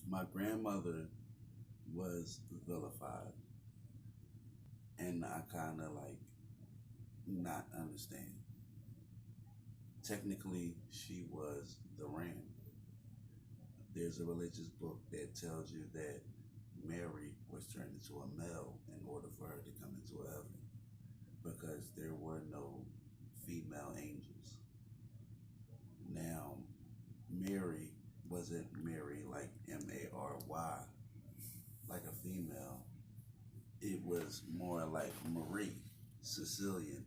My grandmother was vilified, and I kind of like not understand. Technically, she was the ram. There's a religious book that tells you that Mary was turned into a male in order for her to come into heaven because there were no female angels. Now, Mary wasn't Mary like Mary, like a female. It was more like Marie, Sicilian,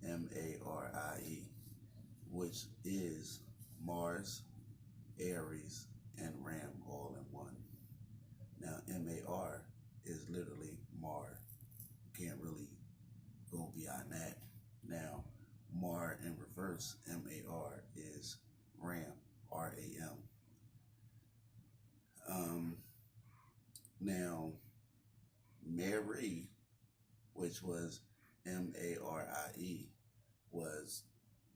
Marie, which is Mars, Aries, and Ram all in one. Now, Mar is literally Mar. Can't really go beyond that. Now, Mar in reverse, Mar, is Ram, RAM. Um, Now, Mary, which was Marie, was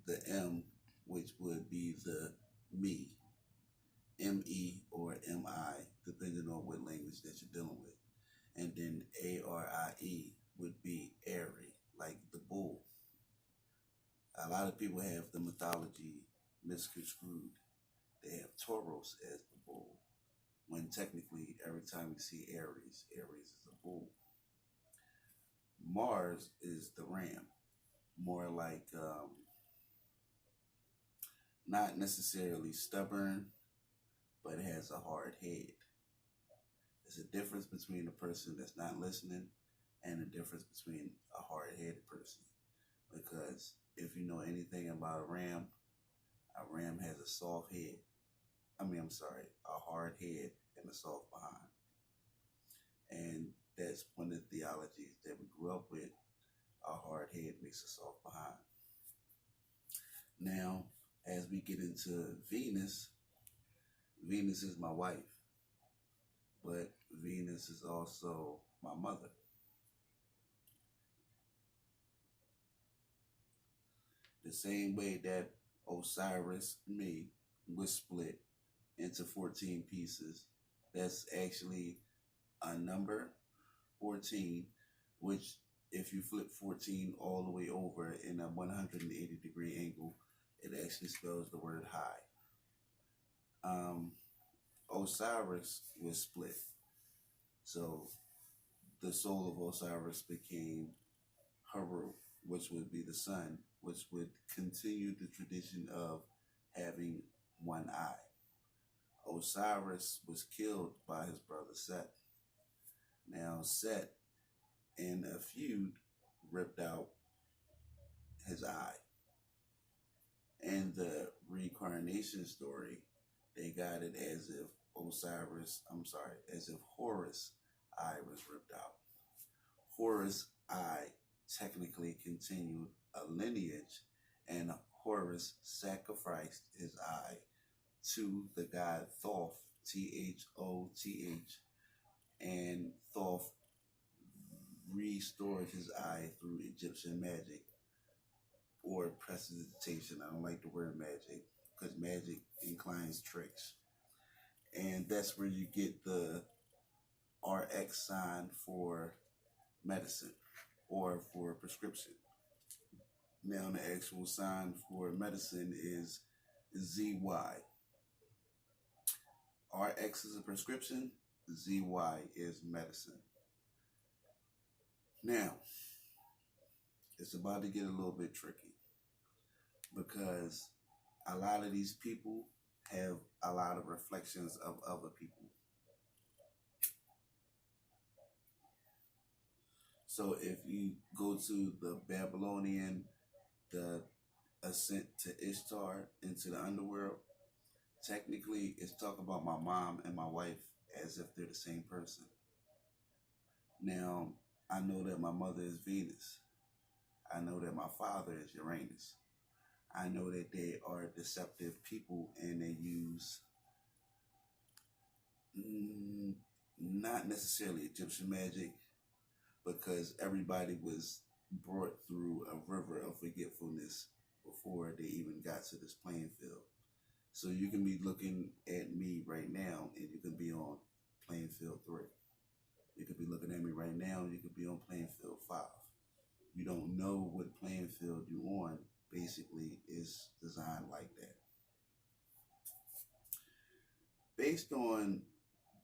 the M, which would be the me, Me or Mi, depending on what language that you're dealing with. And then Arie would be airy, like the bull. A lot of people have the mythology misconstrued. They have Tauros as the bull, when technically every time we see Aries is a bull. Mars is the ram, more like not necessarily stubborn, but it has a hard head. There's a difference between a person that's not listening and a difference between a hard-headed person. Because if you know anything about a ram has a soft head. A hard head and a soft behind. And that's one of the theologies that we grew up with. A hard head makes a soft behind. Now, as we get into Venus, Venus is my wife, but Venus is also my mother. The same way that Osiris, me, was split into 14 pieces, that's actually a number 14, which if you flip 14 all the way over in a 180-degree angle, it actually spells the word high. Osiris was split. So the soul of Osiris became Haru, which would be the sun, which would continue the tradition of having one eye. Osiris was killed by his brother Set. Now, Set, in a feud, ripped out his eye. In the reincarnation story, they got it as if Horus' eye was ripped out. Horus' eye technically continued a lineage, and Horus sacrificed his eye to the god Thoth, Thoth, and Thoth restored his eye through Egyptian magic or prestidigitation. I don't like the word magic because magic inclines tricks. And that's where you get the RX sign for medicine or for prescription. Now, the actual sign for medicine is ZY. RX is a prescription, ZY is medicine. Now, it's about to get a little bit tricky because a lot of these people have a lot of reflections of other people. So if you go to the Babylonian, the ascent to Ishtar into the underworld, technically it's talking about my mom and my wife as if they're the same person. Now, I know that my mother is Venus. I know that my father is Uranus. I know that they are deceptive people and they use not necessarily Egyptian magic because everybody was brought through a river of forgetfulness before they even got to this playing field. So you can be looking at me right now and you can be on now, you could be on playing field 5. You don't know what playing field you're on. Basically, is designed like that. Based on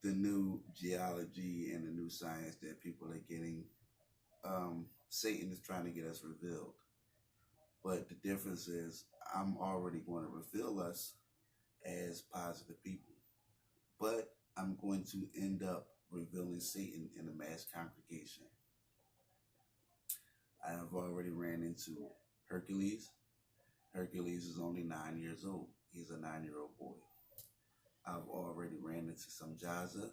the new geology and the new science that people are getting, Satan is trying to get us revealed. But the difference is, I'm already going to reveal us as positive people. But I'm going to end up revealing Satan in a mass congregation. I have already ran into Hercules. Hercules is only 9 years old. He's a 9-year-old boy. I've already ran into Samjaza,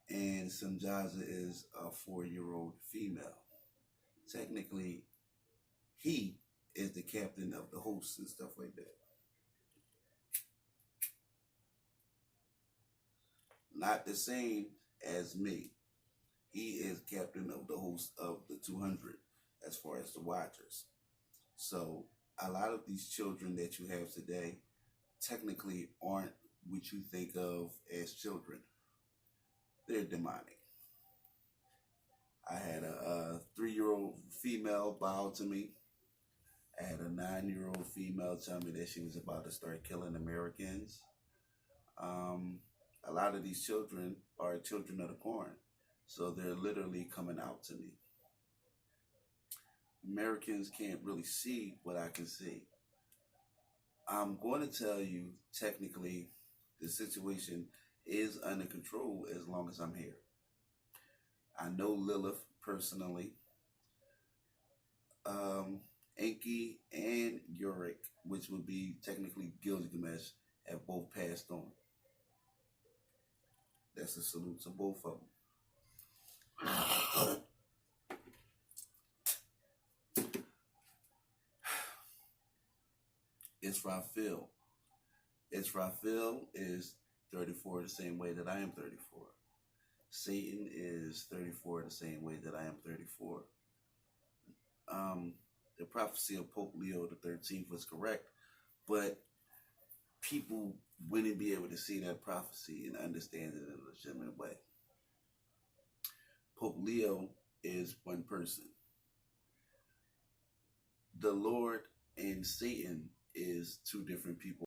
and Samjaza is a 4-year-old female. Technically, he is the captain of the host and stuff like that. Not the same as me. He is captain of the host of the 200 as far as the watchers. So a lot of these children that you have today technically aren't what you think of as children. They're demonic. I had a 3-year-old female bow to me. I had a 9-year-old female tell me that she was about to start killing Americans. A lot of these children are children of the corn. So they're literally coming out to me. Americans can't really see what I can see. I'm going to tell you, technically, the situation is under control as long as I'm here. I know Lilith personally. Enki and Uric, which would be technically Gilgamesh, have both passed on. That's a salute to both of them. Israfil. Israfil is 34 the same way that I am 34. Satan is 34 the same way that I am 34. The prophecy of Pope Leo the 13th was correct, but people wouldn't be able to see that prophecy and understand it in a legitimate way. Pope Leo is one person. The Lord and Satan is two different people.